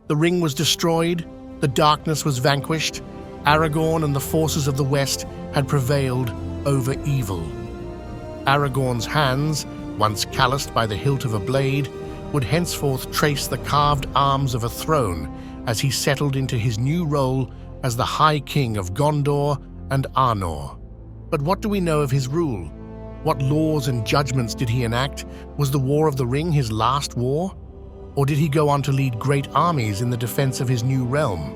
The ring was destroyed, the darkness was vanquished, Aragorn and the forces of the West had prevailed over evil. Aragorn's hands, once calloused by the hilt of a blade, would henceforth trace the carved arms of a throne as he settled into his new role as the High King of Gondor and Arnor. But what do we know of his rule? What laws and judgments did he enact? Was the War of the Ring his last war? Or did he go on to lead great armies in the defense of his new realm?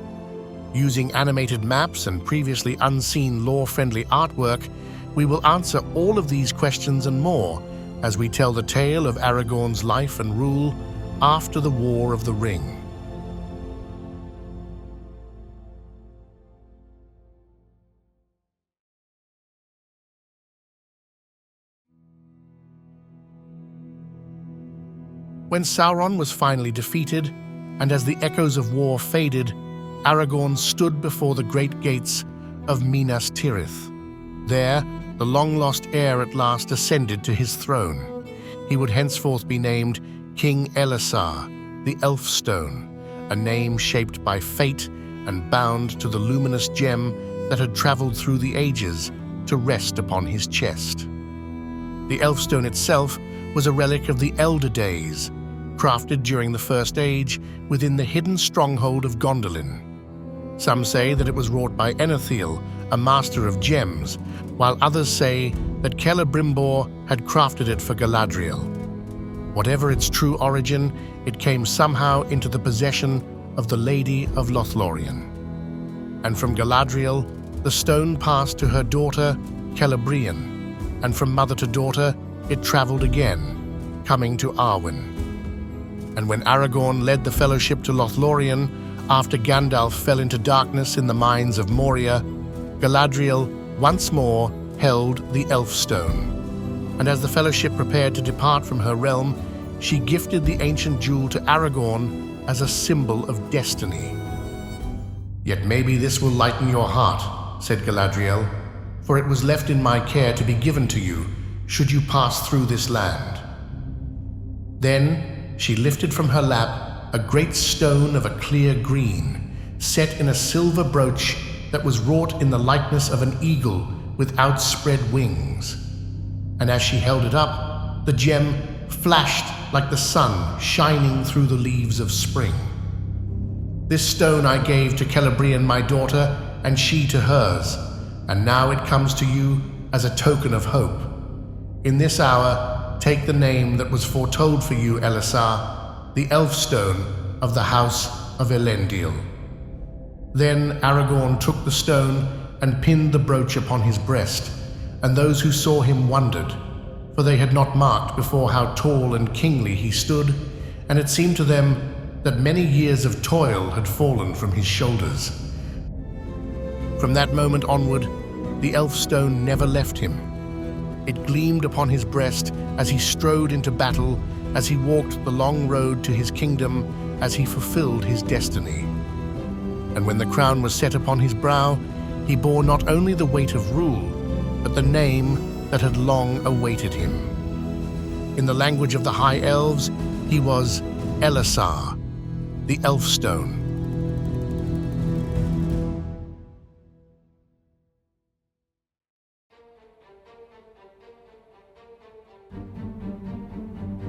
Using animated maps and previously unseen lore-friendly artwork, we will answer all of these questions and more as we tell the tale of Aragorn's life and rule after the War of the Ring. When Sauron was finally defeated, and as the echoes of war faded, Aragorn stood before the great gates of Minas Tirith. There, the long-lost heir at last ascended to his throne. He would henceforth be named King Elessar, the Elfstone, a name shaped by fate and bound to the luminous gem that had traveled through the ages to rest upon his chest. The Elfstone itself was a relic of the Elder Days, crafted during the First Age within the hidden stronghold of Gondolin. Some say that it was wrought by Enethiel, a master of gems, while others say that Celebrimbor had crafted it for Galadriel. Whatever its true origin, it came somehow into the possession of the Lady of Lothlorien. And from Galadriel, the stone passed to her daughter, Celebrian, and from mother to daughter, it traveled again, coming to Arwen. And when Aragorn led the Fellowship to Lothlorien, after Gandalf fell into darkness in the mines of Moria, Galadriel once more held the Elfstone. And as the Fellowship prepared to depart from her realm, she gifted the ancient jewel to Aragorn as a symbol of destiny. "Yet maybe this will lighten your heart," said Galadriel, "for it was left in my care to be given to you should you pass through this land." Then she lifted from her lap a great stone of a clear green, set in a silver brooch that was wrought in the likeness of an eagle with outspread wings. And as she held it up, the gem flashed like the sun shining through the leaves of spring. "This stone I gave to Celebrian my daughter, and she to hers, and now it comes to you as a token of hope. In this hour, take the name that was foretold for you, Elessar, the Elfstone of the House of Elendil." Then Aragorn took the stone and pinned the brooch upon his breast, and those who saw him wondered, for they had not marked before how tall and kingly he stood, and it seemed to them that many years of toil had fallen from his shoulders. From that moment onward, the Elfstone never left him. It gleamed upon his breast as he strode into battle, as he walked the long road to his kingdom, as he fulfilled his destiny. And when the crown was set upon his brow, he bore not only the weight of rule, but the name that had long awaited him. In the language of the High Elves, he was Elessar, the Elfstone.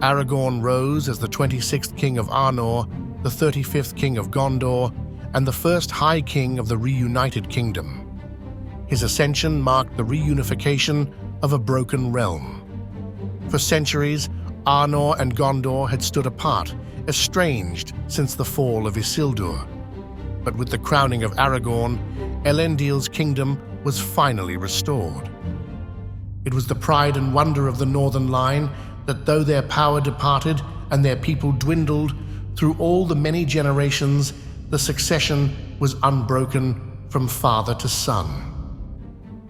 Aragorn rose as the 26th King of Arnor, the 35th King of Gondor, and the first High King of the reunited kingdom. His ascension marked the reunification of a broken realm. For centuries, Arnor and Gondor had stood apart, estranged since the fall of Isildur. But with the crowning of Aragorn, Elendil's kingdom was finally restored. It was the pride and wonder of the Northern Line that though their power departed and their people dwindled, through all the many generations, the succession was unbroken from father to son.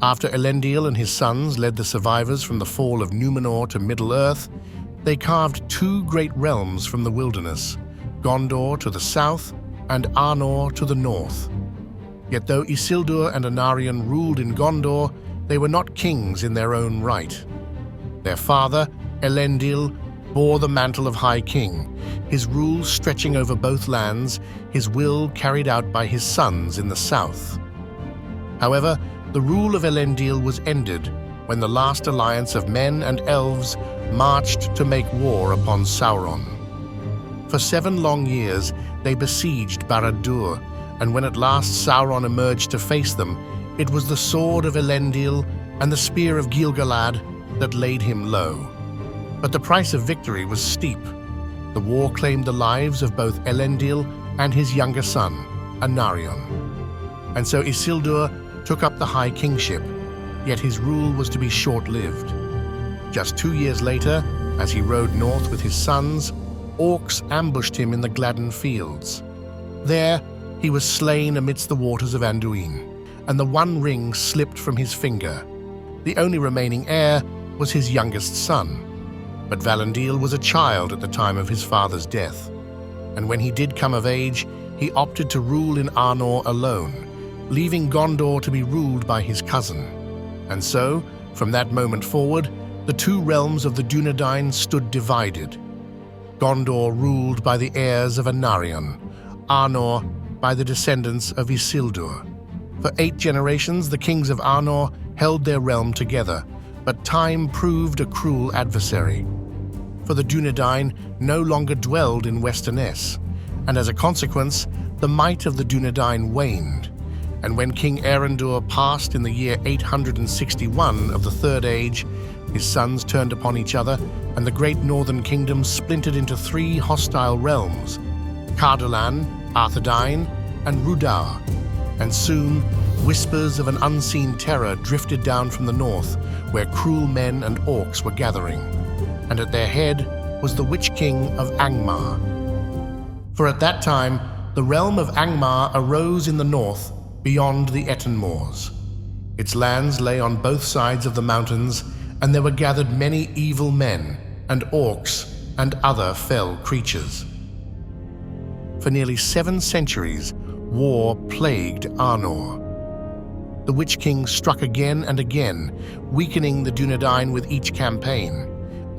After Elendil and his sons led the survivors from the fall of Numenor to Middle-earth, they carved two great realms from the wilderness, Gondor to the south and Arnor to the north. Yet though Isildur and Anarion ruled in Gondor, they were not kings in their own right. Their father, Elendil, bore the mantle of High King, his rule stretching over both lands, his will carried out by his sons in the south. However, the rule of Elendil was ended when the last alliance of men and elves marched to make war upon Sauron. For 7 long years, they besieged Barad-dûr, and when at last Sauron emerged to face them, it was the sword of Elendil and the spear of Gil-galad that laid him low. But the price of victory was steep. The war claimed the lives of both Elendil and his younger son, Anarion. And so Isildur took up the High Kingship, yet his rule was to be short-lived. Just 2 years later, as he rode north with his sons, orcs ambushed him in the Gladden fields. There, he was slain amidst the waters of Anduin, and the One Ring slipped from his finger. The only remaining heir was his youngest son. But Valandil was a child at the time of his father's death, and when he did come of age, he opted to rule in Arnor alone, leaving Gondor to be ruled by his cousin. And so, from that moment forward, the 2 realms of the Dúnedain stood divided. Gondor ruled by the heirs of Anarion, Arnor by the descendants of Isildur. For 8 generations, the kings of Arnor held their realm together, but time proved a cruel adversary. For the Dúnedain no longer dwelled in Westernesse, and as a consequence, the might of the Dúnedain waned. And when King Erendur passed in the year 861 of the Third Age, his sons turned upon each other, and the great northern kingdom splintered into 3 hostile realms, Cardolan, Arthedain, and Rhudaur. And soon, whispers of an unseen terror drifted down from the north, where cruel men and orcs were gathering, and at their head was the Witch King of Angmar. For at that time, the realm of Angmar arose in the north, beyond the Etten Moors. Its lands lay on both sides of the mountains, and there were gathered many evil men, and orcs, and other fell creatures. For nearly 7 centuries, war plagued Arnor. The Witch King struck again and again, weakening the Dúnedain with each campaign,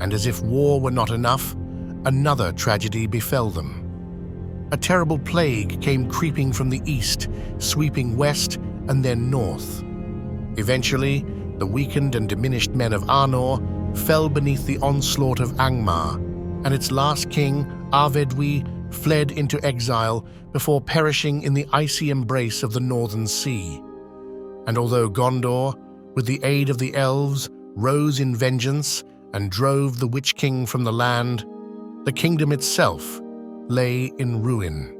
and as if war were not enough, another tragedy befell them. A terrible plague came creeping from the east, sweeping west and then north. Eventually, the weakened and diminished men of Arnor fell beneath the onslaught of Angmar, and its last king, Arvedwi, fled into exile before perishing in the icy embrace of the northern sea. And although Gondor, with the aid of the elves, rose in vengeance and drove the Witch King from the land, the kingdom itself lay in ruin.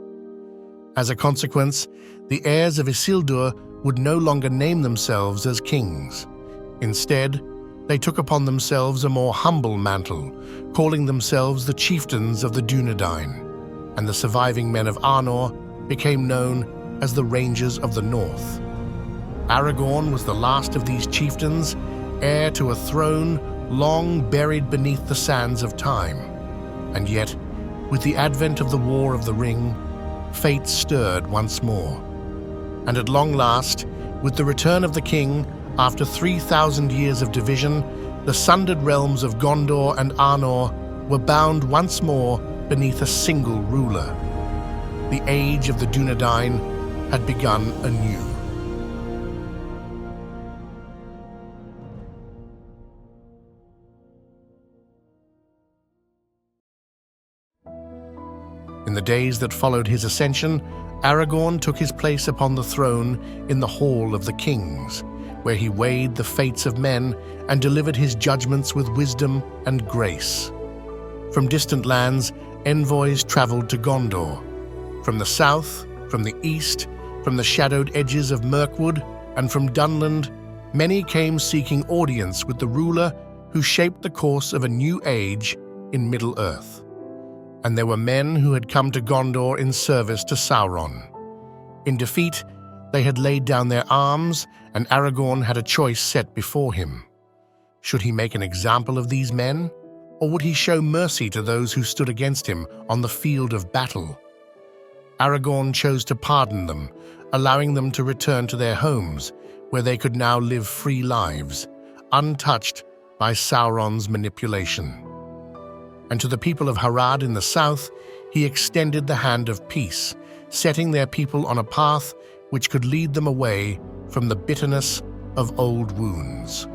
As a consequence, the heirs of Isildur would no longer name themselves as kings. Instead, they took upon themselves a more humble mantle, calling themselves the chieftains of the Dúnedain, and the surviving men of Arnor became known as the Rangers of the North. Aragorn was the last of these chieftains, heir to a throne long buried beneath the sands of time. And yet, with the advent of the War of the Ring, fate stirred once more. And at long last, with the return of the king, after 3,000 years of division, the sundered realms of Gondor and Arnor were bound once more beneath a single ruler. The age of the Dúnedain had begun anew. In the days that followed his ascension, Aragorn took his place upon the throne in the Hall of the Kings, where he weighed the fates of men and delivered his judgments with wisdom and grace. From distant lands, envoys traveled to Gondor. From the south, from the east, from the shadowed edges of Mirkwood, and from Dunland, many came seeking audience with the ruler who shaped the course of a new age in Middle-earth. And there were men who had come to Gondor in service to Sauron. In defeat, they had laid down their arms, and Aragorn had a choice set before him. Should he make an example of these men, or would he show mercy to those who stood against him on the field of battle? Aragorn chose to pardon them, allowing them to return to their homes, where they could now live free lives, untouched by Sauron's manipulation. and to the people of Harad in the south, he extended the hand of peace, setting their people on a path which could lead them away from the bitterness of old wounds.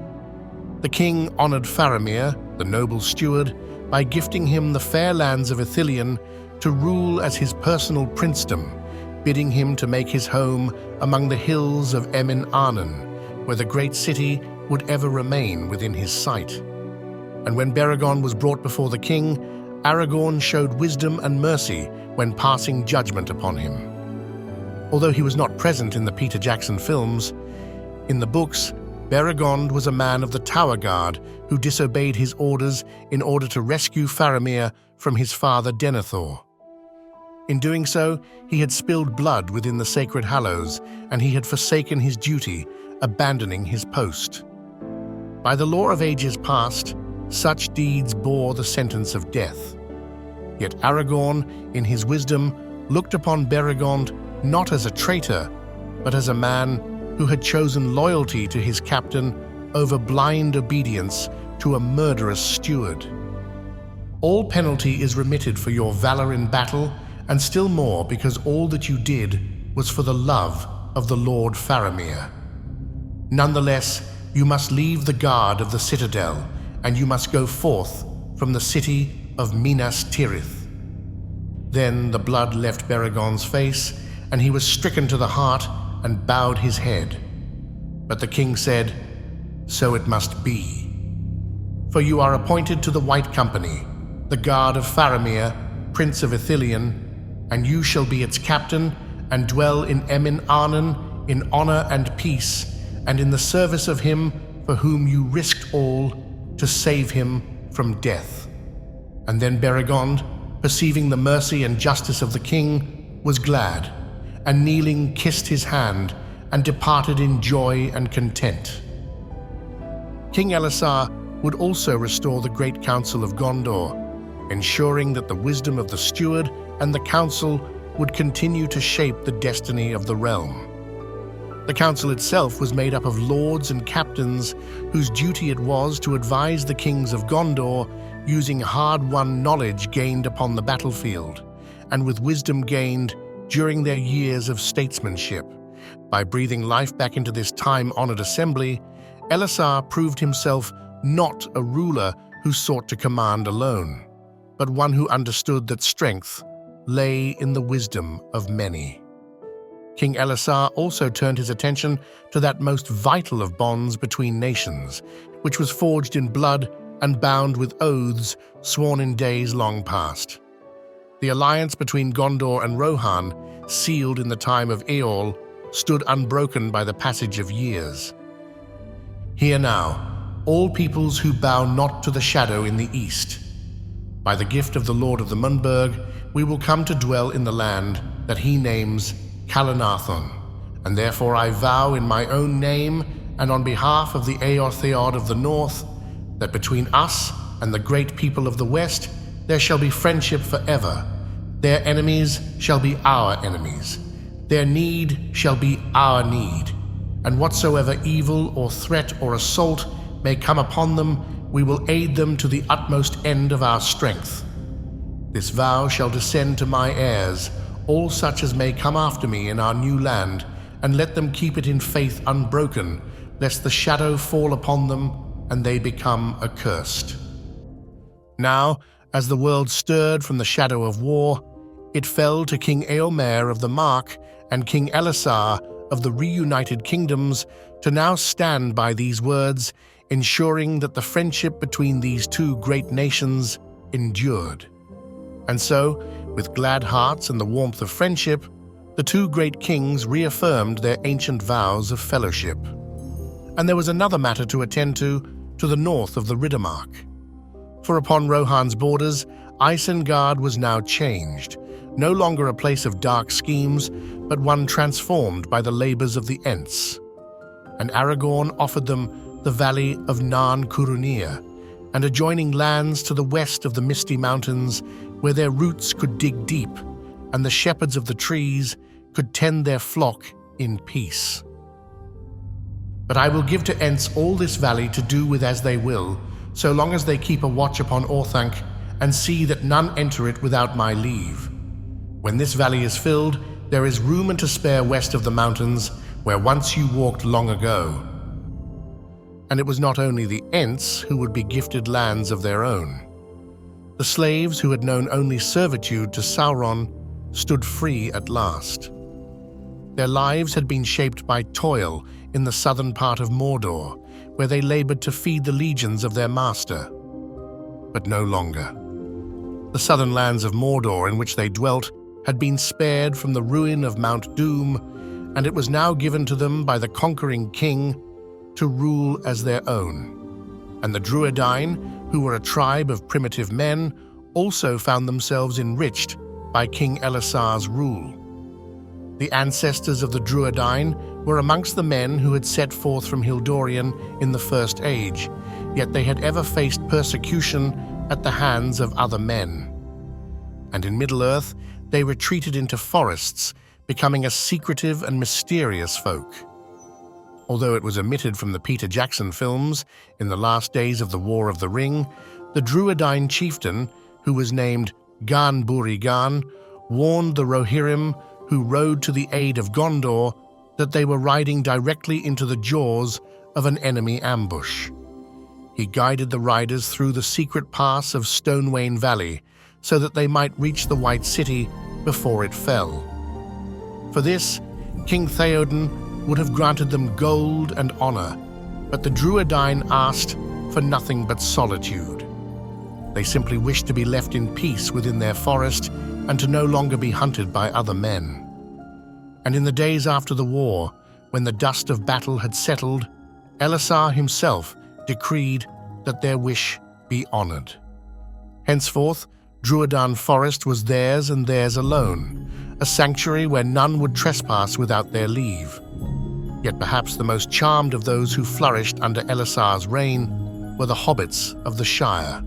The king honored Faramir, the noble steward, by gifting him the fair lands of Ithilien to rule as his personal princedom, bidding him to make his home among the hills of Emin Arnon, where the great city would ever remain within his sight. And when Beregond was brought before the king, Aragorn showed wisdom and mercy when passing judgment upon him. Although he was not present in the Peter Jackson films, in the books, Beregond was a man of the Tower Guard who disobeyed his orders in order to rescue Faramir from his father Denethor. In doing so, he had spilled blood within the Sacred Hallows, and he had forsaken his duty, abandoning his post. By the law of ages past, such deeds bore the sentence of death. Yet Aragorn, in his wisdom, looked upon Beregond not as a traitor, but as a man who had chosen loyalty to his captain over blind obedience to a murderous steward. All penalty is remitted for your valor in battle, and still more because all that you did was for the love of the Lord Faramir. Nonetheless, you must leave the guard of the citadel, and you must go forth from the city of Minas Tirith. Then the blood left Beregond's face, and he was stricken to the heart and bowed his head. But the king said, "So it must be. For you are appointed to the White Company, the guard of Faramir, Prince of Ithilien, and you shall be its captain and dwell in Emin Arnon in honor and peace, and in the service of him for whom you risked all to save him from death." And then Beregond, perceiving the mercy and justice of the king, was glad, and kneeling kissed his hand, and departed in joy and content. King Elessar would also restore the Great Council of Gondor, ensuring that the wisdom of the steward and the council would continue to shape the destiny of the realm. The council itself was made up of lords and captains whose duty it was to advise the kings of Gondor using hard-won knowledge gained upon the battlefield, and with wisdom gained during their years of statesmanship. By breathing life back into this time-honored assembly, Elessar proved himself not a ruler who sought to command alone, but one who understood that strength lay in the wisdom of many. King Elessar also turned his attention to that most vital of bonds between nations, which was forged in blood and bound with oaths sworn in days long past. The alliance between Gondor and Rohan, sealed in the time of Eorl, stood unbroken by the passage of years. Hear now, all peoples who bow not to the shadow in the east. By the gift of the Lord of the Mundburg, we will come to dwell in the land that he names Calenarthon, and therefore I vow in my own name and on behalf of the Eortheod of the north, that between us and the great people of the west there shall be friendship forever. Their enemies shall be our enemies. Their need shall be our need. And whatsoever evil or threat or assault may come upon them, we will aid them to the utmost end of our strength. This vow shall descend to my heirs, all such as may come after me in our new land, and let them keep it in faith unbroken, lest the shadow fall upon them and they become accursed. Now, as the world stirred from the shadow of war, it fell to King Eomer of the Mark and King Elessar of the reunited kingdoms to now stand by these words, ensuring that the friendship between these two great nations endured. And so, with glad hearts and the warmth of friendship, the two great kings reaffirmed their ancient vows of fellowship. And there was another matter to attend to the north of the Riddermark. For upon Rohan's borders, Isengard was now changed, no longer a place of dark schemes, but one transformed by the labors of the Ents. And Aragorn offered them the valley of Narn Curunir, and adjoining lands to the west of the Misty Mountains, where their roots could dig deep, and the shepherds of the trees could tend their flock in peace. But I will give to Ents all this valley to do with as they will, so long as they keep a watch upon Orthanc and see that none enter it without my leave. When this valley is filled, there is room and to spare west of the mountains, where once you walked long ago." And it was not only the Ents who would be gifted lands of their own. The slaves who had known only servitude to Sauron stood free at last. Their lives had been shaped by toil in the southern part of Mordor, where they labored to feed the legions of their master. But no longer. The southern lands of Mordor in which they dwelt had been spared from the ruin of Mount Doom, and it was now given to them by the conquering king to rule as their own. And the Druedain, who were a tribe of primitive men, also found themselves enriched by King Elessar's rule. The ancestors of the Druedain were amongst the men who had set forth from Hildorian in the First Age, yet they had ever faced persecution at the hands of other men. And in Middle-earth, they retreated into forests, becoming a secretive and mysterious folk. Although it was omitted from the Peter Jackson films in the last days of the War of the Ring, the Druedain chieftain, who was named Gan-Buri-Gan, warned the Rohirrim who rode to the aid of Gondor that they were riding directly into the jaws of an enemy ambush. He guided the riders through the secret pass of Stonewain Valley so that they might reach the White City before it fell. For this, King Theoden would have granted them gold and honor, but the Druedain asked for nothing but solitude. They simply wished to be left in peace within their forest and to no longer be hunted by other men. And in the days after the war, when the dust of battle had settled, Elessar himself decreed that their wish be honored. Henceforth, Druedain Forest was theirs and theirs alone, a sanctuary where none would trespass without their leave. Yet perhaps the most charmed of those who flourished under Elessar's reign were the hobbits of the Shire.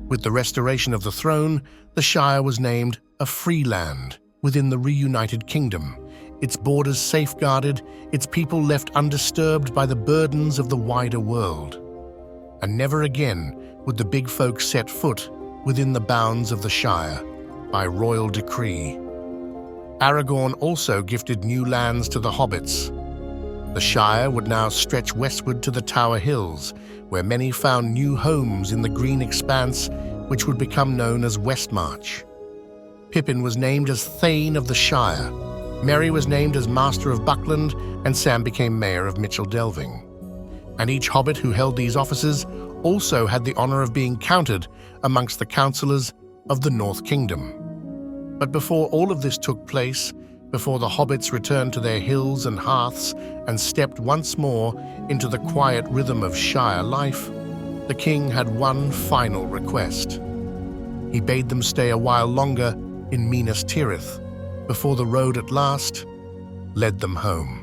With the restoration of the throne, the Shire was named a free land within the reunited kingdom, its borders safeguarded, its people left undisturbed by the burdens of the wider world. And never again would the big folk set foot within the bounds of the Shire by royal decree. Aragorn also gifted new lands to the hobbits. The Shire would now stretch westward to the Tower Hills, where many found new homes in the green expanse which would become known as Westmarch. Pippin was named as Thane of the Shire, Merry was named as Master of Buckland, and Sam became Mayor of Mitchell Delving. And each hobbit who held these offices also had the honor of being counted amongst the councillors of the North Kingdom. But before all of this took place, before the hobbits returned to their hills and hearths and stepped once more into the quiet rhythm of Shire life, the king had one final request. He bade them stay a while longer in Minas Tirith, before the road at last led them home.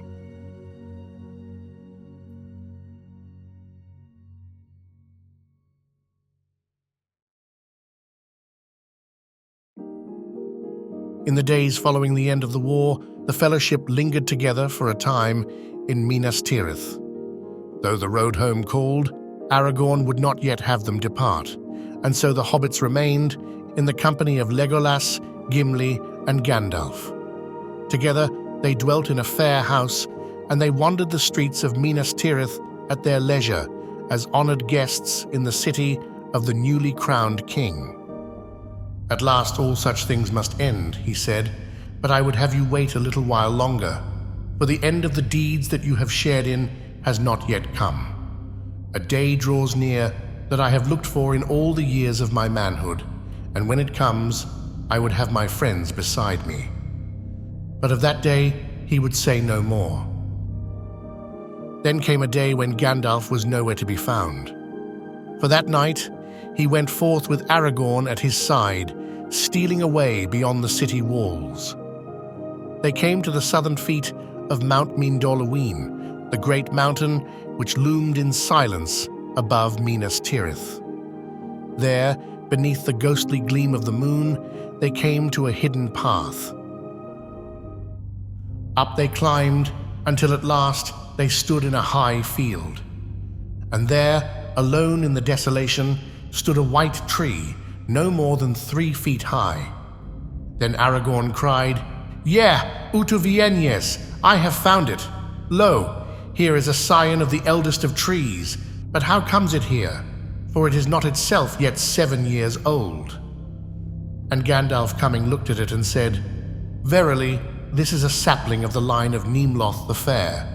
In the days following the end of the war, the Fellowship lingered together for a time in Minas Tirith. Though the road home called, Aragorn would not yet have them depart, and so the hobbits remained in the company of Legolas, Gimli, and Gandalf. Together, they dwelt in a fair house, and they wandered the streets of Minas Tirith at their leisure as honored guests in the city of the newly crowned king. "At last all such things must end," he said, "but I would have you wait a little while longer, for the end of the deeds that you have shared in has not yet come. A day draws near that I have looked for in all the years of my manhood, and when it comes, I would have my friends beside me." But of that day he would say no more. Then came a day when Gandalf was nowhere to be found. For that night he went forth with Aragorn at his side, stealing away beyond the city walls. They came to the southern feet of Mount Mindolluin, the great mountain which loomed in silence above Minas Tirith. There, beneath the ghostly gleam of the moon, they came to a hidden path. Up they climbed until at last they stood in a high field. And there, alone in the desolation, stood a white tree, no more than 3 feet high. Then Aragorn cried, "Yeah, Utu vienes, I have found it. Lo, here is a scion of the eldest of trees, but how comes it here? For it is not itself yet 7 years old." And Gandalf coming looked at it and said, "Verily, this is a sapling of the line of Nimloth the Fair,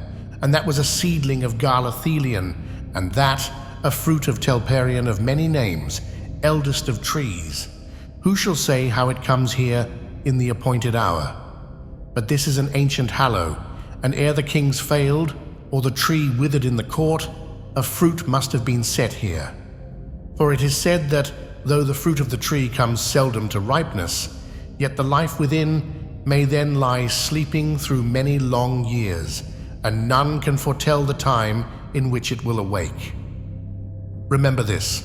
and that was a seedling of Garlathelion, and that a fruit of Telperion of many names, eldest of trees. Who shall say how it comes here in the appointed hour? But this is an ancient hallow, and ere the kings failed, or the tree withered in the court, a fruit must have been set here. For it is said that, though the fruit of the tree comes seldom to ripeness, yet the life within may then lie sleeping through many long years, and none can foretell the time in which it will awake. Remember this,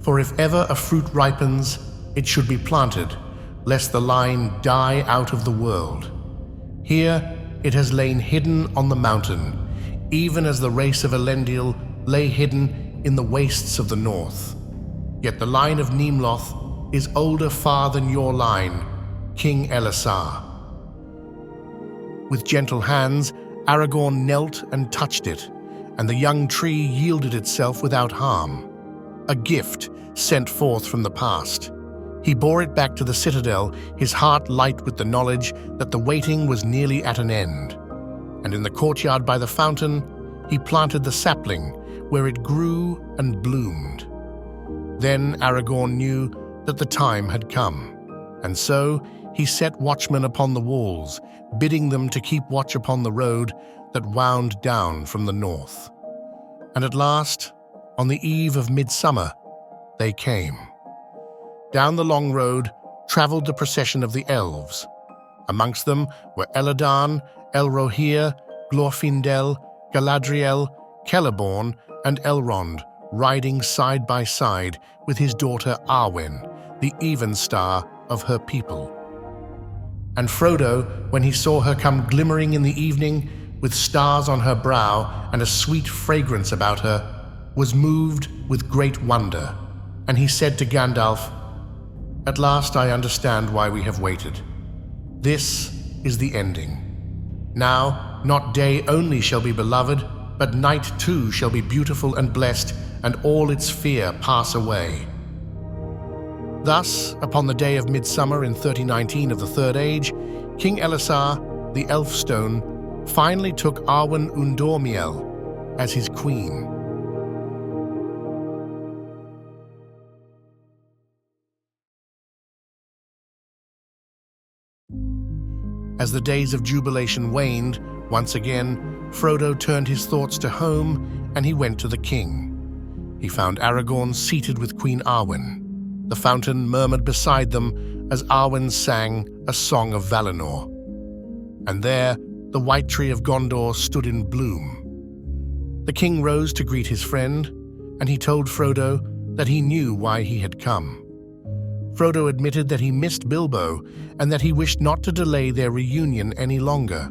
for if ever a fruit ripens, it should be planted, lest the line die out of the world. Here it has lain hidden on the mountain, even as the race of Elendil lay hidden in the wastes of the north. Yet the line of Nimloth is older far than your line, King Elessar." With gentle hands, Aragorn knelt and touched it, and the young tree yielded itself without harm. A gift sent forth from the past. He bore it back to the citadel, his heart light with the knowledge that the waiting was nearly at an end. And in the courtyard by the fountain, he planted the sapling, where it grew and bloomed. Then Aragorn knew that the time had come, and so he set watchmen upon the walls, bidding them to keep watch upon the road that wound down from the north. And at last, on the eve of midsummer, they came. Down the long road travelled the procession of the elves. Amongst them were Elladan, Elrohir, Glorfindel, Galadriel, Celeborn, and Elrond, riding side by side with his daughter Arwen, the even star of her people. And Frodo, when he saw her come glimmering in the evening, with stars on her brow and a sweet fragrance about her, was moved with great wonder, and he said to Gandalf, "At last I understand why we have waited. This is the ending. Now, not day only shall be beloved, but night too shall be beautiful and blessed, and all its fear pass away." Thus, upon the day of midsummer in 3019 of the Third Age, King Elessar, the Elfstone, finally took Arwen Undormiel as his queen. As the days of jubilation waned, once again, Frodo turned his thoughts to home, and he went to the king. He found Aragorn seated with Queen Arwen. The fountain murmured beside them as Arwen sang a song of Valinor. And there, the white tree of Gondor stood in bloom. The king rose to greet his friend, and he told Frodo that he knew why he had come. Frodo admitted that he missed Bilbo and that he wished not to delay their reunion any longer.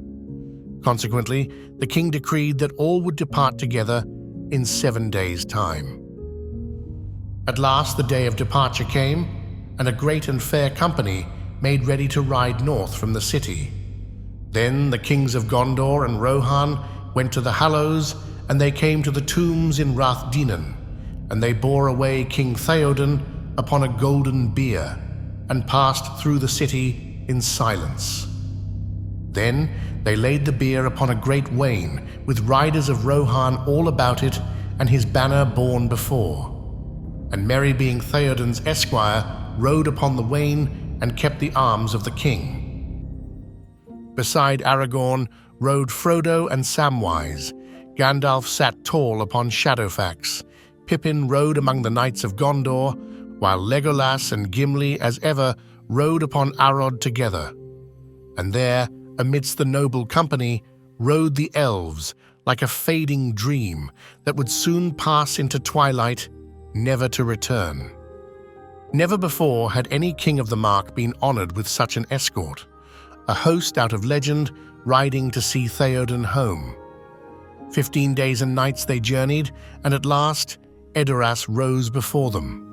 Consequently, the king decreed that all would depart together in 7 days' time. At last the day of departure came, and a great and fair company made ready to ride north from the city. Then the kings of Gondor and Rohan went to the Hallows, and they came to the tombs in Rath Dinan, and they bore away King Theoden upon a golden bier, and passed through the city in silence. Then they laid the bier upon a great wain, with riders of Rohan all about it, and his banner borne before. And Merry being Theoden's esquire, rode upon the wain and kept the arms of the king. Beside Aragorn rode Frodo and Samwise. Gandalf sat tall upon Shadowfax. Pippin rode among the knights of Gondor, while Legolas and Gimli, as ever, rode upon Arod together. And there, amidst the noble company, rode the elves, like a fading dream that would soon pass into twilight, never to return. Never before had any king of the Mark been honored with such an escort, a host out of legend riding to see Theoden home. 15 days and nights they journeyed, and at last Edoras rose before them.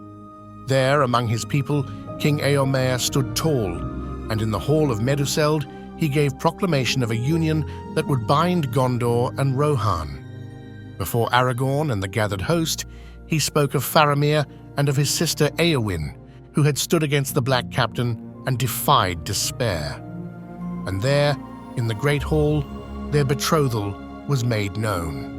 There, among his people, King Eomer stood tall, and in the hall of Meduseld he gave proclamation of a union that would bind Gondor and Rohan. Before Aragorn and the gathered host, he spoke of Faramir and of his sister Éowyn, who had stood against the Black Captain and defied despair. And there, in the great hall, their betrothal was made known.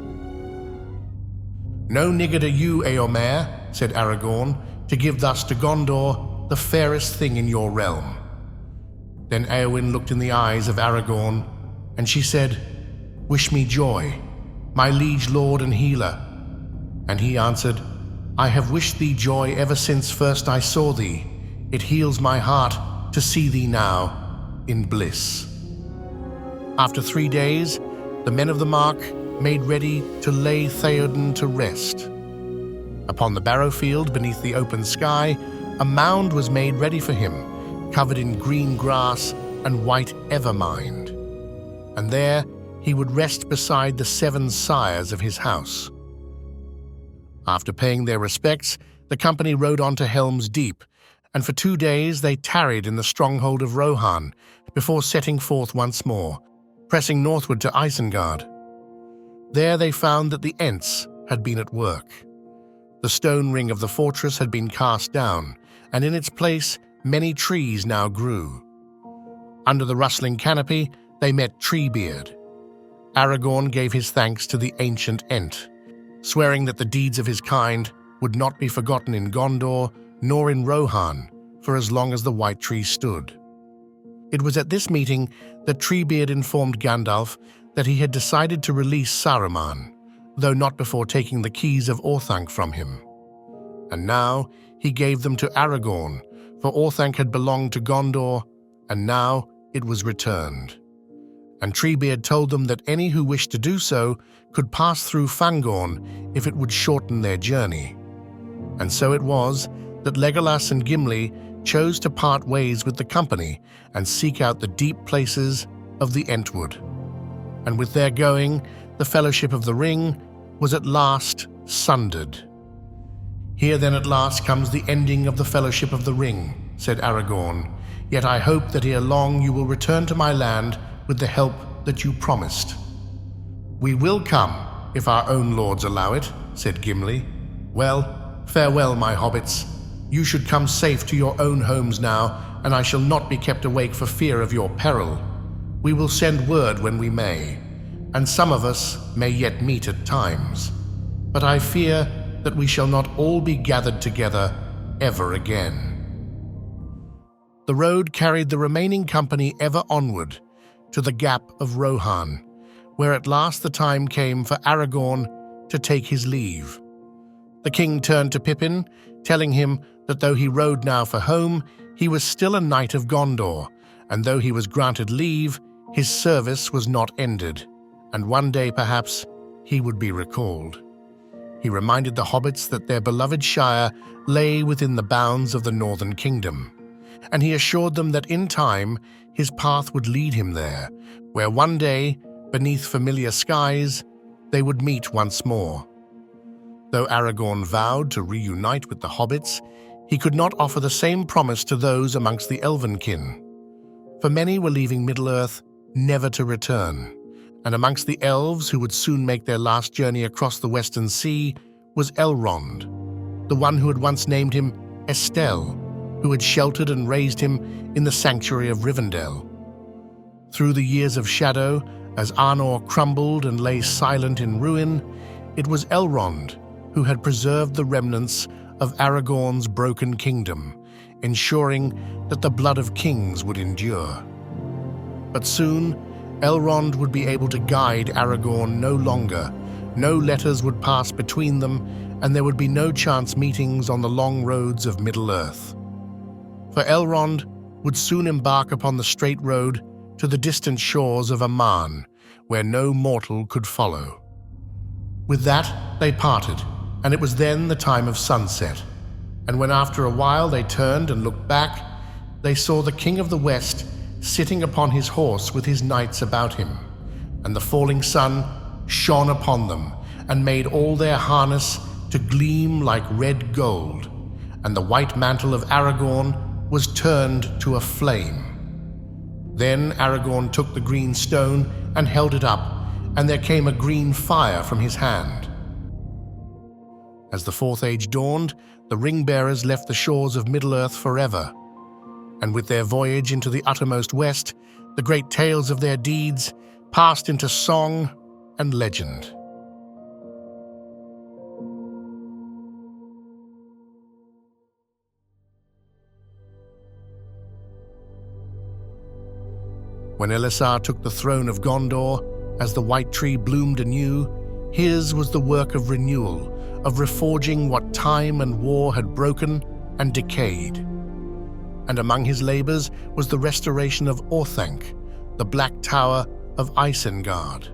"No niggard are you, Éomer," said Aragorn, "to give thus to Gondor the fairest thing in your realm." Then Éowyn looked in the eyes of Aragorn, and she said, "Wish me joy, my liege lord and healer." And he answered, "I have wished thee joy ever since first I saw thee. It heals my heart to see thee now in bliss." After 3 days, the men of the Mark made ready to lay Theoden to rest. Upon the barrowfield beneath the open sky, a mound was made ready for him, covered in green grass and white evermind. And there he would rest beside the 7 sires of his house. After paying their respects, the company rode on to Helm's Deep, and for 2 days they tarried in the stronghold of Rohan before setting forth once more, pressing northward to Isengard. There they found that the Ents had been at work. The stone ring of the fortress had been cast down, and in its place many trees now grew. Under the rustling canopy they met Treebeard. Aragorn gave his thanks to the ancient Ent, swearing that the deeds of his kind would not be forgotten in Gondor nor in Rohan for as long as the White Tree stood. It was at this meeting that Treebeard informed Gandalf that he had decided to release Saruman, though not before taking the keys of Orthanc from him. And now he gave them to Aragorn, for Orthanc had belonged to Gondor, and now it was returned. And Treebeard told them that any who wished to do so could pass through Fangorn if it would shorten their journey. And so it was that Legolas and Gimli chose to part ways with the company and seek out the deep places of the Entwood. And with their going, the Fellowship of the Ring was at last sundered. "Here then at last comes the ending of the Fellowship of the Ring," said Aragorn. "Yet I hope that ere long you will return to my land with the help that you promised." "We will come, if our own lords allow it," said Gimli. "Well, farewell, my hobbits. You should come safe to your own homes now, and I shall not be kept awake for fear of your peril. We will send word when we may, and some of us may yet meet at times. But I fear that we shall not all be gathered together ever again." The road carried the remaining company ever onward to the Gap of Rohan, where at last the time came for Aragorn to take his leave. The king turned to Pippin, telling him that though he rode now for home, he was still a knight of Gondor, and though he was granted leave, his service was not ended, and one day perhaps he would be recalled. He reminded the hobbits that their beloved Shire lay within the bounds of the Northern Kingdom, and he assured them that in time his path would lead him there, where one day, beneath familiar skies, they would meet once more. Though Aragorn vowed to reunite with the hobbits, he could not offer the same promise to those amongst the Elvenkin. For many were leaving Middle-earth never to return, and amongst the elves who would soon make their last journey across the Western Sea was Elrond, the one who had once named him Estelle, who had sheltered and raised him in the sanctuary of Rivendell. Through the years of shadow, as Arnor crumbled and lay silent in ruin, it was Elrond who had preserved the remnants of Aragorn's broken kingdom, ensuring that the blood of kings would endure. But soon, Elrond would be able to guide Aragorn no longer. No letters would pass between them, and there would be no chance meetings on the long roads of Middle-earth. For Elrond would soon embark upon the straight road to the distant shores of Aman, where no mortal could follow. With that, they parted, and it was then the time of sunset. And when after a while they turned and looked back, they saw the King of the West sitting upon his horse with his knights about him, and the falling sun shone upon them and made all their harness to gleam like red gold, and the white mantle of Aragorn was turned to a flame. Then Aragorn took the green stone and held it up, and there came a green fire from his hand. As the Fourth Age dawned, the ring-bearers left the shores of Middle-earth forever, and with their voyage into the uttermost west, the great tales of their deeds passed into song and legend. When Elessar took the throne of Gondor, as the White Tree bloomed anew, his was the work of renewal, of reforging what time and war had broken and decayed. And among his labors was the restoration of Orthanc, the Black Tower of Isengard.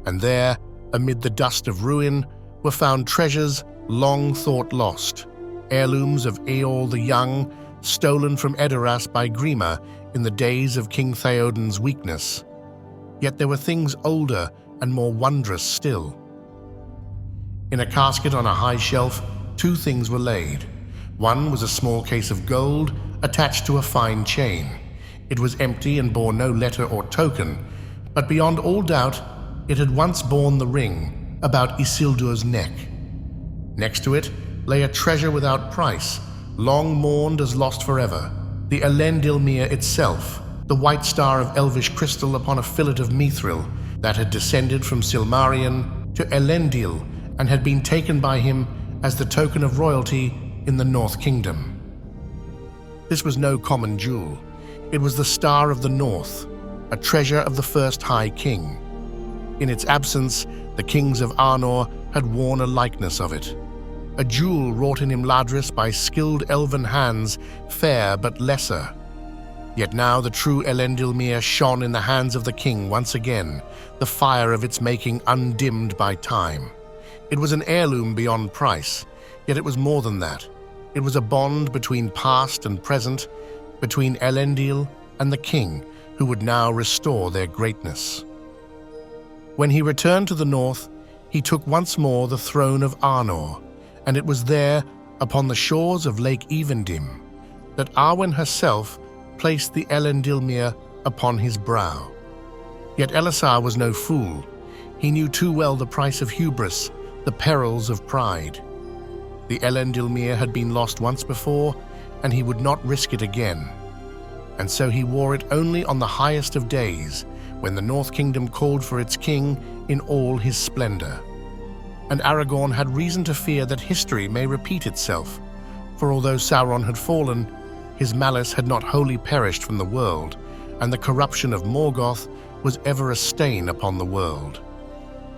And there, amid the dust of ruin, were found treasures long thought lost, heirlooms of Eorl the Young, stolen from Edoras by Grima in the days of King Theoden's weakness. Yet there were things older and more wondrous still. In a casket on a high shelf, two things were laid. One was a small case of gold attached to a fine chain. It was empty and bore no letter or token, but beyond all doubt, it had once borne the ring about Isildur's neck. Next to it lay a treasure without price, long mourned as lost forever, the Elendilmere itself, the white star of elvish crystal upon a fillet of mithril that had descended from Silmarion to Elendil and had been taken by him as the token of royalty in the North Kingdom. This was no common jewel. It was the Star of the North, a treasure of the first High King. In its absence, the kings of Arnor had worn a likeness of it, a jewel wrought in Imladris by skilled elven hands, fair but lesser. Yet now the true Elendilmere shone in the hands of the king once again, the fire of its making undimmed by time. It was an heirloom beyond price, yet it was more than that. It was a bond between past and present, between Elendil and the king, who would now restore their greatness. When he returned to the north, he took once more the throne of Arnor, and it was there, upon the shores of Lake Evendim, that Arwen herself placed the Elendilmere upon his brow. Yet Elessar was no fool. He knew too well the price of hubris, the perils of pride. The Elendilmere had been lost once before, and he would not risk it again. And so he wore it only on the highest of days, when the North Kingdom called for its king in all his splendor. And Aragorn had reason to fear that history may repeat itself, for although Sauron had fallen, his malice had not wholly perished from the world, and the corruption of Morgoth was ever a stain upon the world.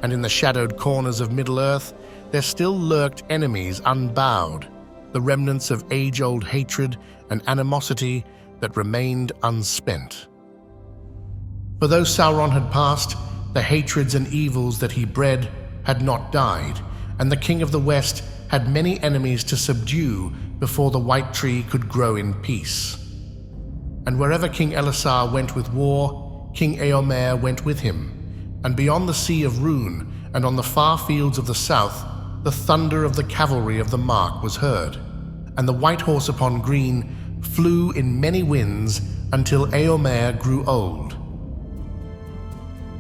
And in the shadowed corners of Middle-earth, there still lurked enemies unbowed, the remnants of age-old hatred and animosity that remained unspent. For though Sauron had passed, the hatreds and evils that he bred had not died, and the King of the West had many enemies to subdue before the White Tree could grow in peace. And wherever King Elessar went with war, King Eomer went with him, and beyond the Sea of Rhûn and on the far fields of the south, the thunder of the cavalry of the Mark was heard, and the white horse upon green flew in many winds until Eomer grew old.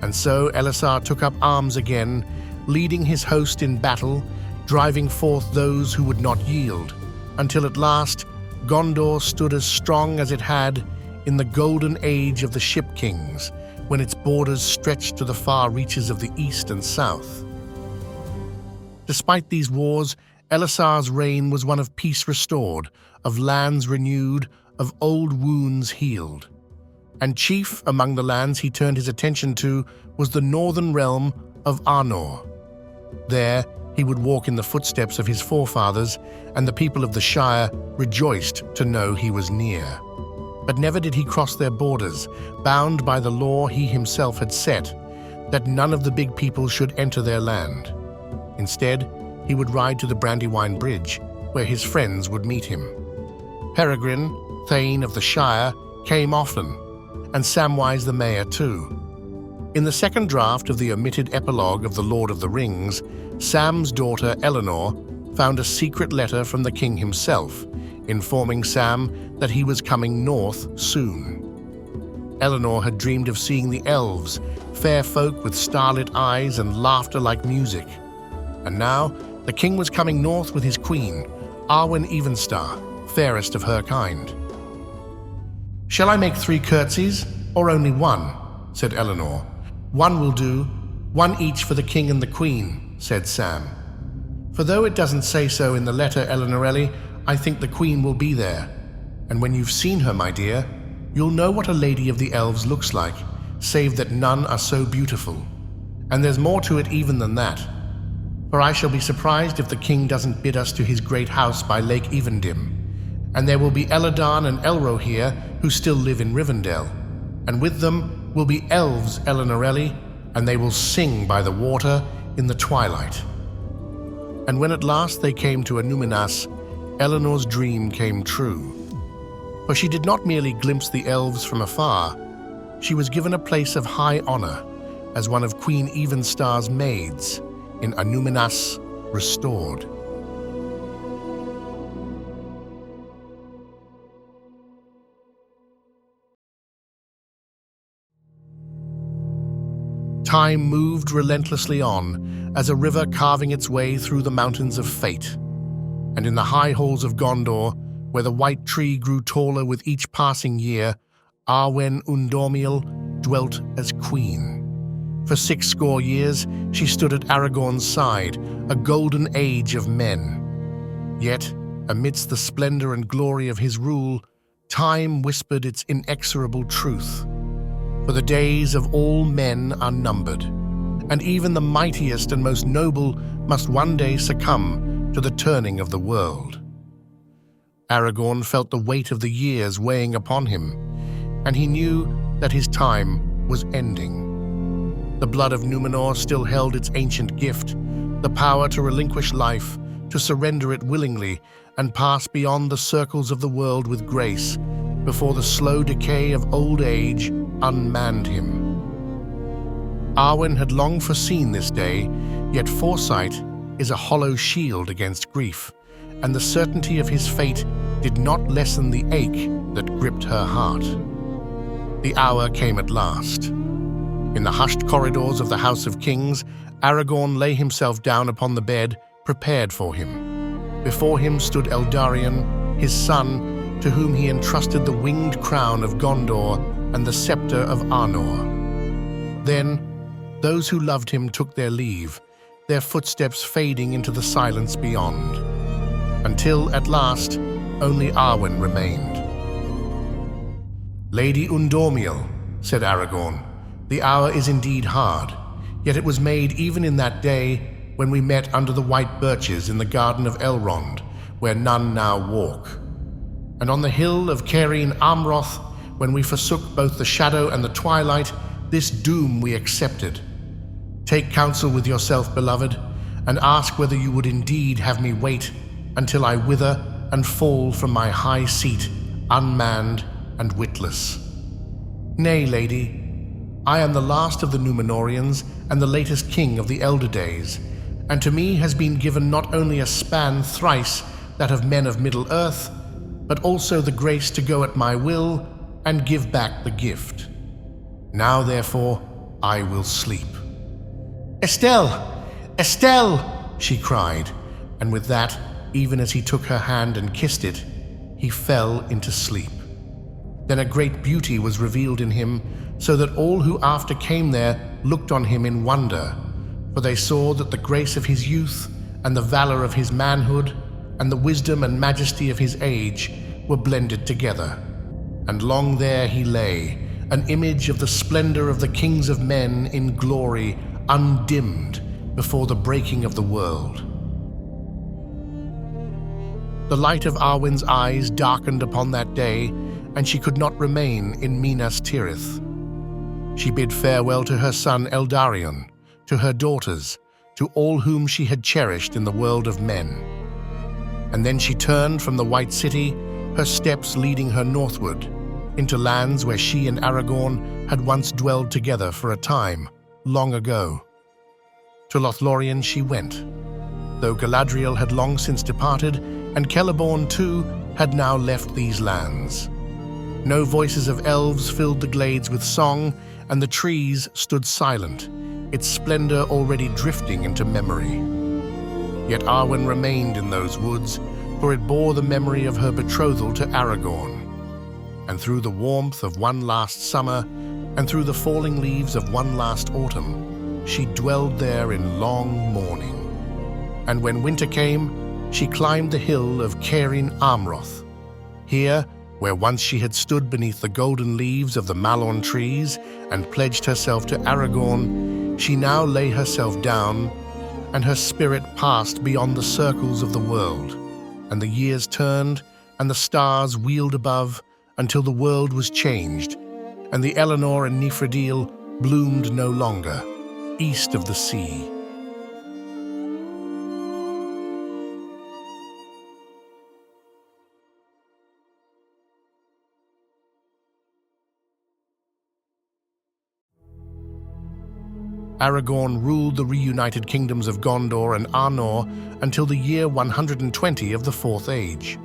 And so Elessar took up arms again, leading his host in battle, driving forth those who would not yield, until at last Gondor stood as strong as it had in the golden age of the Ship Kings, when its borders stretched to the far reaches of the east and south. Despite these wars, Elessar's reign was one of peace restored, of lands renewed, of old wounds healed. And chief among the lands he turned his attention to was the northern realm of Arnor. There he would walk in the footsteps of his forefathers, and the people of the Shire rejoiced to know he was near. But never did he cross their borders, bound by the law he himself had set, that none of the big people should enter their land. Instead, he would ride to the Brandywine Bridge, where his friends would meet him. Peregrine, Thane of the Shire, came often, and Samwise the Mayor too. In the second draft of the omitted epilogue of The Lord of the Rings, Sam's daughter Eleanor found a secret letter from the king himself, informing Sam that he was coming north soon. Eleanor had dreamed of seeing the elves, fair folk with starlit eyes and laughter like music. And now the king was coming north with his queen, Arwen Evenstar, fairest of her kind. "Shall I make 3 curtsies, or only 1?" said Eleanor. "1 will do, 1 each for the king and the queen," said Sam. "For though it doesn't say so in the letter, Eleanorelli, I think the queen will be there. And when you've seen her, my dear, you'll know what a lady of the elves looks like, save that none are so beautiful. And there's more to it even than that. For I shall be surprised if the king doesn't bid us to his great house by Lake Evendim. And there will be Elladan and Elro here, who still live in Rivendell. And with them will be elves, Eleanorelli, and they will sing by the water in the twilight." And when at last they came to Annúminas, Eleanor's dream came true. For she did not merely glimpse the elves from afar, she was given a place of high honor as one of Queen Evenstar's maids in Annúminas Restored. Time moved relentlessly on as a river carving its way through the mountains of fate. And in the high halls of Gondor, where the white tree grew taller with each passing year, Arwen Undormiel dwelt as queen. For 60 years, she stood at Aragorn's side, a golden age of men. Yet, amidst the splendor and glory of his rule, time whispered its inexorable truth. For the days of all men are numbered, and even the mightiest and most noble must one day succumb to the turning of the world. Aragorn felt the weight of the years weighing upon him, and he knew that his time was ending. The blood of Númenor still held its ancient gift, the power to relinquish life, to surrender it willingly, and pass beyond the circles of the world with grace, before the slow decay of old age unmanned him. Arwen had long foreseen this day, yet foresight is a hollow shield against grief, and the certainty of his fate did not lessen the ache that gripped her heart. The hour came at last. In the hushed corridors of the House of Kings, Aragorn lay himself down upon the bed, prepared for him. Before him stood Eldarion, his son, to whom he entrusted the winged crown of Gondor and the scepter of Arnor. Then, those who loved him took their leave, their footsteps fading into the silence beyond, until, at last, only Arwen remained. "Lady Undormiel," said Aragorn, "the hour is indeed hard, yet it was made even in that day when we met under the white birches in the garden of Elrond, where none now walk. And on the hill of Cairn Amroth, when we forsook both the shadow and the twilight, this doom we accepted. Take counsel with yourself, beloved, and ask whether you would indeed have me wait until I wither and fall from my high seat, unmanned and witless. Nay, lady, I am the last of the Númenóreans and the latest king of the elder days, and to me has been given not only a span thrice that of men of Middle-earth, but also the grace to go at my will and give back the gift. Now, therefore, I will sleep." "Estelle! Estelle!" she cried, and with that, even as he took her hand and kissed it, he fell into sleep. Then a great beauty was revealed in him, so that all who after came there looked on him in wonder, for they saw that the grace of his youth and the valor of his manhood and the wisdom and majesty of his age were blended together. And long there he lay, an image of the splendor of the kings of men in glory, undimmed before the breaking of the world. The light of Arwen's eyes darkened upon that day, and she could not remain in Minas Tirith. She bid farewell to her son Eldarion, to her daughters, to all whom she had cherished in the world of men. And then she turned from the White City, her steps leading her northward, into lands where she and Aragorn had once dwelled together for a time, long ago. To Lothlorien she went, though Galadriel had long since departed, and Celeborn too had now left these lands. No voices of elves filled the glades with song, and the trees stood silent, its splendor already drifting into memory. Yet Arwen remained in those woods, for it bore the memory of her betrothal to Aragorn. And through the warmth of one last summer, and through the falling leaves of one last autumn, she dwelled there in long mourning. And when winter came, she climbed the hill of Carin Amroth. Here, where once she had stood beneath the golden leaves of the Malorn trees and pledged herself to Aragorn, she now lay herself down, and her spirit passed beyond the circles of the world. And the years turned, and the stars wheeled above, until the world was changed, and the Elenor and Nifredil bloomed no longer, east of the sea. Aragorn ruled the reunited kingdoms of Gondor and Arnor until the year 120 of the Fourth Age.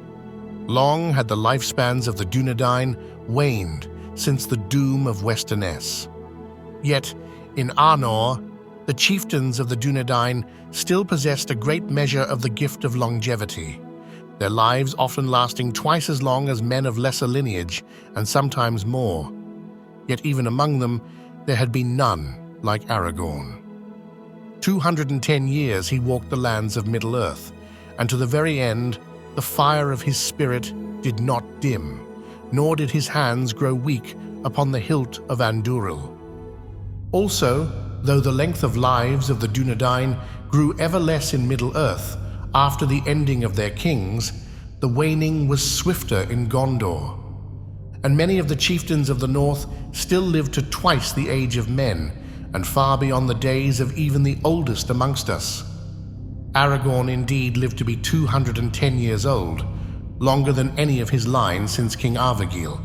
Long had the lifespans of the Dunedain waned since the doom of Westernesse. Yet, in Arnor, the chieftains of the Dunedain still possessed a great measure of the gift of longevity, their lives often lasting twice as long as men of lesser lineage, and sometimes more. Yet even among them, there had been none like Aragorn. 210 years he walked the lands of Middle-earth, and to the very end, the fire of his spirit did not dim, nor did his hands grow weak upon the hilt of Andúril. Also, though the length of lives of the Dunedain grew ever less in Middle-earth after the ending of their kings, the waning was swifter in Gondor. And many of the chieftains of the north still lived to twice the age of men, and far beyond the days of even the oldest amongst us. Aragorn indeed lived to be 210 years old, longer than any of his line since King Arvagil.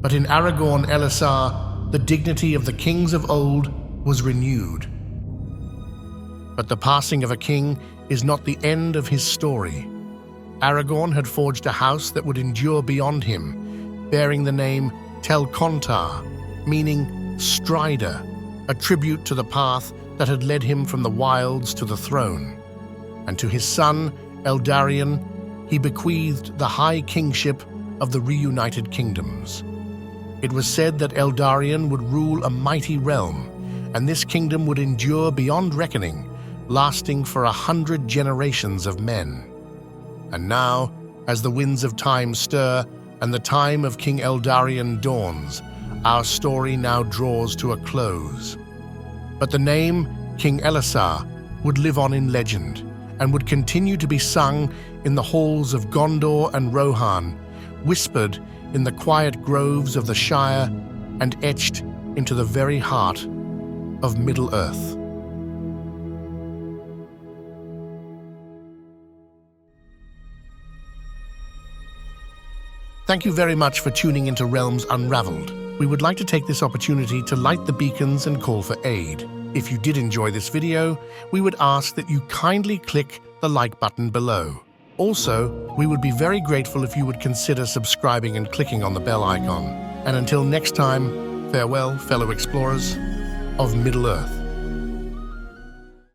But in Aragorn Elessar, the dignity of the kings of old was renewed. But the passing of a king is not the end of his story. Aragorn had forged a house that would endure beyond him, bearing the name Tel Contar, meaning Strider, a tribute to the path that had led him from the wilds to the throne. And to his son, Eldarion, he bequeathed the high kingship of the reunited kingdoms. It was said that Eldarion would rule a mighty realm, and this kingdom would endure beyond reckoning, lasting for 100 generations of men. And now, as the winds of time stir and the time of King Eldarion dawns, our story now draws to a close. But the name King Elessar would live on in legend and would continue to be sung in the halls of Gondor and Rohan, whispered in the quiet groves of the Shire, and etched into the very heart of Middle-earth. Thank you very much for tuning into Realms Unravelled. We would like to take this opportunity to light the beacons and call for aid. If you did enjoy this video, we would ask that you kindly click the like button below. Also, we would be very grateful if you would consider subscribing and clicking on the bell icon. And until next time, farewell, fellow explorers of Middle-earth.